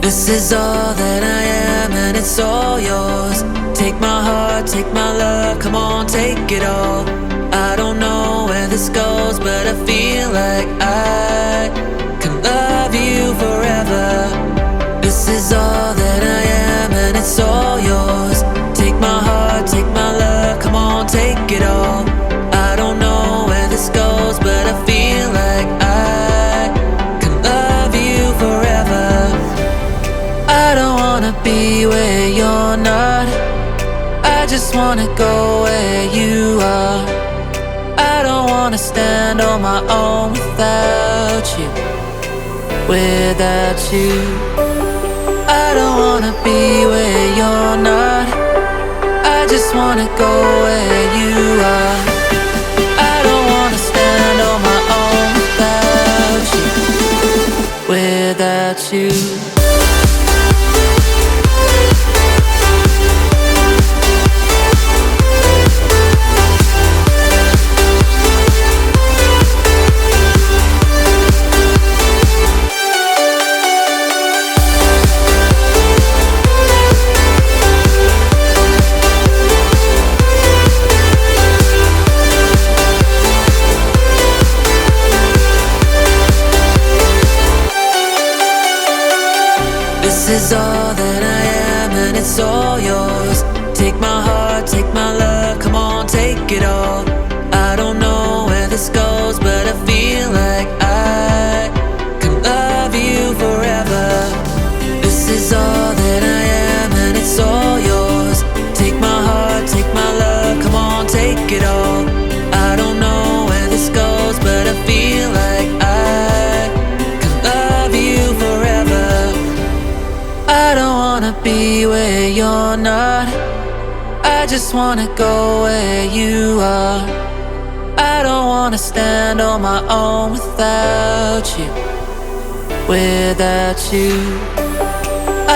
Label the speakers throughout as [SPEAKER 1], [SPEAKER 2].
[SPEAKER 1] This is all that I am and it's all yours. Take my heart, take my love, come on, take it all. I don't know where this goes, but I feel like I can love you forever. This is all that I am and it's all yours. Take my heart, take my love, come on, take it all. I don't know where this goes, but I feel like I can love you forever. I don't wanna be where you're not. I just wanna go where you are. I don't wanna stand on my own without you. Without you, I don't wanna be where you're not. I just wanna go where you are. I don't wanna stand on my own without you. Without you. This is all that I am and it's all yours. Take my heart, take my love, come on, take it all. I don't know where this goes, but I feel like I can love you forever. This is all that I am and it's all yours. Take my heart, take my love, come on, take it all. I don't know where this goes, but I feel like I can love you forever. I don't wanna be where you're not. I just wanna go where you are. I don't wanna stand on my own without you. Without you,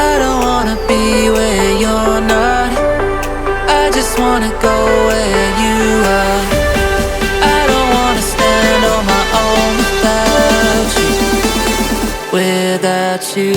[SPEAKER 1] I don't wanna be where you're not. I just wanna go where you are. I don't wanna stand on my own without you. Without you.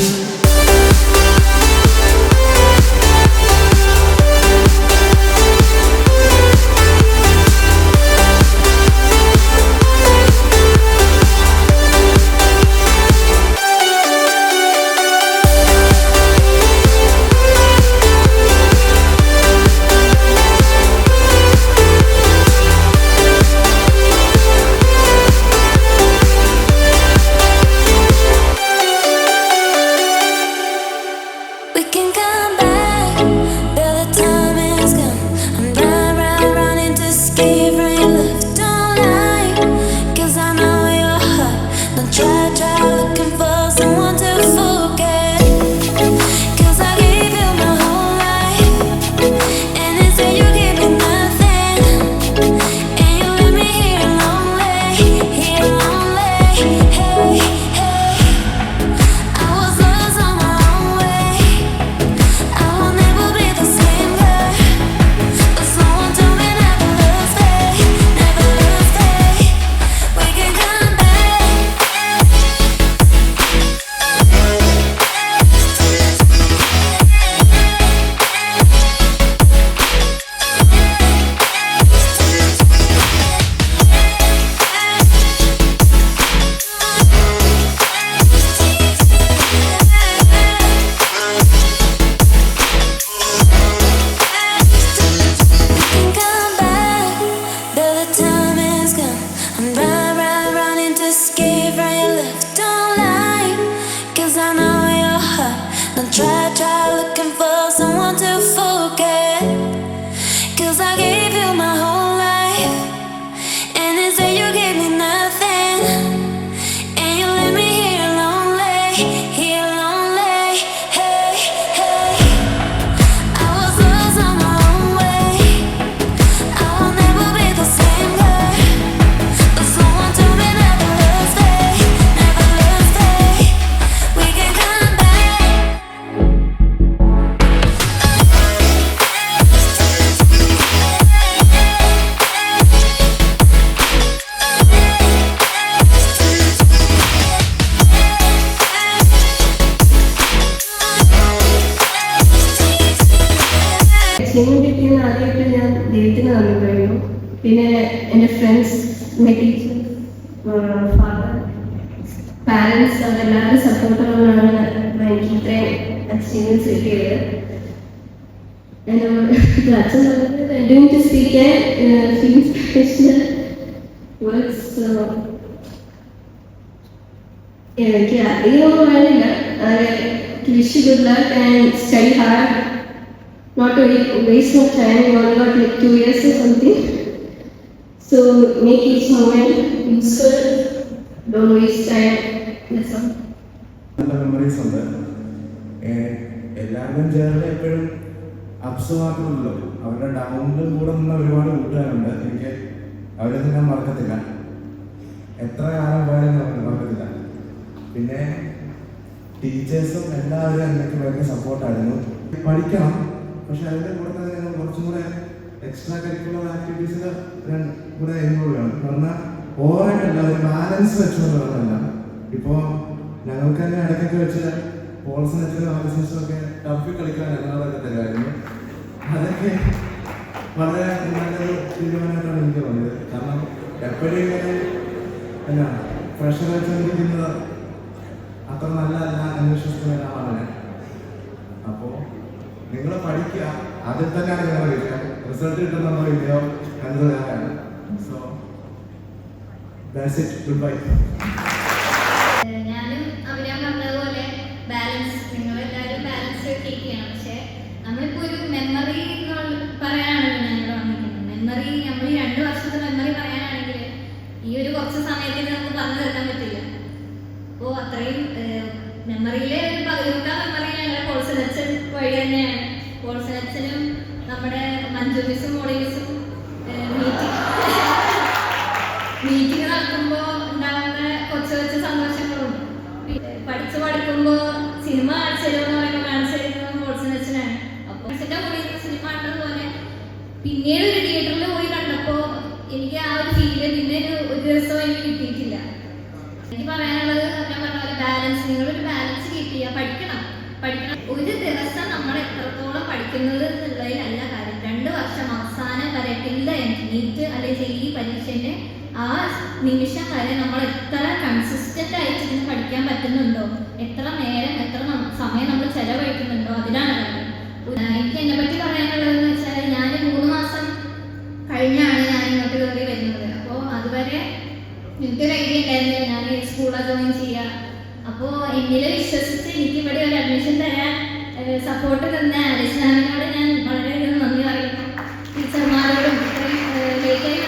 [SPEAKER 2] Friends, my teachers, father, parents, അവരെല്ലാവരും സപ്പോർട്ടുള്ളതാണ് എനിക്ക് ഇത്രയും achievements കിട്ടിയത്. അച്ഛൻ പറഞ്ഞത് I don't just speak and feel special words. എനിക്ക് അധികമൊന്നും വേണില്ല. Wish you good luck and study hard. Not to waste more time. You only got like 2 years or something. So make each moment useful. Don't waste time. That's all.
[SPEAKER 3] Memories ഉണ്ട്. എല്ലാവരും ചേർന്ന് എപ്പോഴും ups മാത്രമല്ലോ, അവരുടെ ഡൗണിലും കൂടെ നിന്ന ഒരുപാട് കൂട്ടുകാരുണ്ട്. എനിക്ക് അവരൊന്നും ഞാൻ മറക്കത്തില്ല, എത്ര കാലം പോയാലും മറക്കത്തില്ല. പിന്നെ ടീച്ചേഴ്സും എല്ലാവരും എനിക്ക് ഭയങ്കര സപ്പോർട്ടായിരുന്നു. പഠിക്കണം, പക്ഷെ അതിൻ്റെ കൂടെ തന്നെ ഞങ്ങൾ കുറച്ചും കൂടെ എക്സ്ട്രാ കരിക്കുലർ ആക്ടിവിറ്റീസിൽ കൂടെ ഇൻവോൾവ് ആണ്. പറഞ്ഞാൽ ഓവറായിട്ടല്ല, ഒരു ബാലൻസ് വെച്ചുകൊണ്ട് പറഞ്ഞല്ല. ഇപ്പോൾ ഞങ്ങൾക്ക് തന്നെ ഇടയ്ക്കൊക്കെ വെച്ച് പോൾസിന് വെച്ചൊരു ആലോചിച്ചൊക്കെ ടർഫിൽ കളിക്കാൻ ഞങ്ങളതൊക്കെ തരുമായിരുന്നു. അതൊക്കെ വളരെ നല്ലൊരു തീരുമാനമായിട്ടാണ് എനിക്ക് തോന്നിയത്. കാരണം എപ്പോഴും ഇങ്ങനെ എന്നാ പ്രഷർ വെച്ചുകൊണ്ടിരിക്കുന്നത് അത്ര നല്ലതല്ല എന്ന് വിശ്വസിക്കുന്ന ഒരാളാണ് ഞാൻ. അപ്പോൾ നിങ്ങൾ പഠിക്കുക, അതിൽ തന്നെയാണ് ഞങ്ങൾ വിജയം. റിസൾട്ട് കിട്ടുന്ന വിജയം എന്നത് വേറെയാണ്. So that's it. Good bye.
[SPEAKER 4] ഞാനും അവരാ പറഞ്ഞതുപോലെ ബാലൻസ്, നിങ്ങളെല്ലാവരും ബാലൻസ് കേൾക്കുകയാണ്. പക്ഷെ നമ്മളിപ്പോൾ ഒരു മെമ്മറി പറയാനാണല്ലോ ഞങ്ങൾ വന്നിരിക്കുന്നത്. മെമ്മറി നമ്മൾ ഈ 2 വർഷത്തെ മെമ്മറി പറയാനാണെങ്കിൽ ഈ ഒരു കുറച്ച് സമയത്തിന് നമുക്ക് പറഞ്ഞു തീർക്കാൻ പറ്റില്ല. അപ്പോൾ അത്രയും മെമ്മറിയിലെ ഒരു പകുതിമുക്കാൽ മെമ്മറി ഞങ്ങളുടെ പോൾസനച്ഛൻ വഴി തന്നെയാണ്. പോൾസനച്ഛനും നമ്മുടെ മഞ്ജു മിസ്സും മോളി മിസ്സും മീറ്റിംഗ് നടക്കുമ്പോൾ ഉണ്ടാകുന്ന കൊച്ചു സന്തോഷങ്ങളും, പഠിച്ചു പഠിക്കുമ്പോൾ സിനിമ കാണിച്ചു തരുമെന്ന് പറയുമ്പോൾ കാണിച്ചു തരുന്നത് പോൾസനച്ഛനാണ്. അപ്പോൾ അച്ഛൻ്റെ കൂടെ സിനിമ കണ്ടതുപോലെ പിന്നീട് ഒരു തിയേറ്ററിൽ പോയി കണ്ടപ്പോൾ എനിക്ക് ആ ഒരു ഫീല് പിന്നെ ഒരു ദിവസവും എനിക്ക് കിട്ടിയിട്ടില്ല. എനിക്ക് പറയാനുള്ളത് ഞാൻ പറഞ്ഞ പോലെ ബാലൻസ്, നിങ്ങളൊരു ബാലൻസ് കീപ്പ് ചെയ്യുക. പഠിക്കണം. ഒരു ദിവസം നമ്മൾ എത്രത്തോളം പഠിക്കുന്നത് എന്നുള്ളതിലല്ല കാര്യം. 2 വർഷം അവസാനം വരെ നീറ്റ് അല്ലെങ്കിൽ ഈ പരീക്ഷൻ്റെ ആ നിമിഷം വരെ നമ്മൾ എത്ര കൺസിസ്റ്റന്റ് ആയിട്ട് ഇതിന് പഠിക്കാൻ പറ്റുന്നുണ്ടോ, എത്ര നേരം എത്ര സമയം നമ്മൾ ചെലവഴിക്കുന്നുണ്ടോ, അതിലാണ് കാര്യം. എനിക്ക് എന്നെ പറ്റി പറയാനുള്ളതെന്ന് വെച്ചാൽ ഞാൻ 3 മാസം കഴിഞ്ഞാണ് ഞാൻ ഇങ്ങോട്ട് കയറി വരുന്നത്. അപ്പോൾ അതുവരെ എനിക്കൊരു ഐഡിയ ഉണ്ടായിരുന്നില്ല ഞാൻ ഈ സ്കൂളിൽ ജോയിൻ ചെയ്യുക. അപ്പോൾ എന്നിൽ വിശ്വസിച്ച് എനിക്ക് ഇവിടെ ഒരു അഡ്മിഷൻ തരാൻ സപ്പോർട്ട് തന്ന ആലിസ്ലാമിനോട് ഞാൻ വളരെയധികം നന്ദി പറയുന്നു. ടീച്ചർമാരോടും ഇത്രയും ലേറ്റായി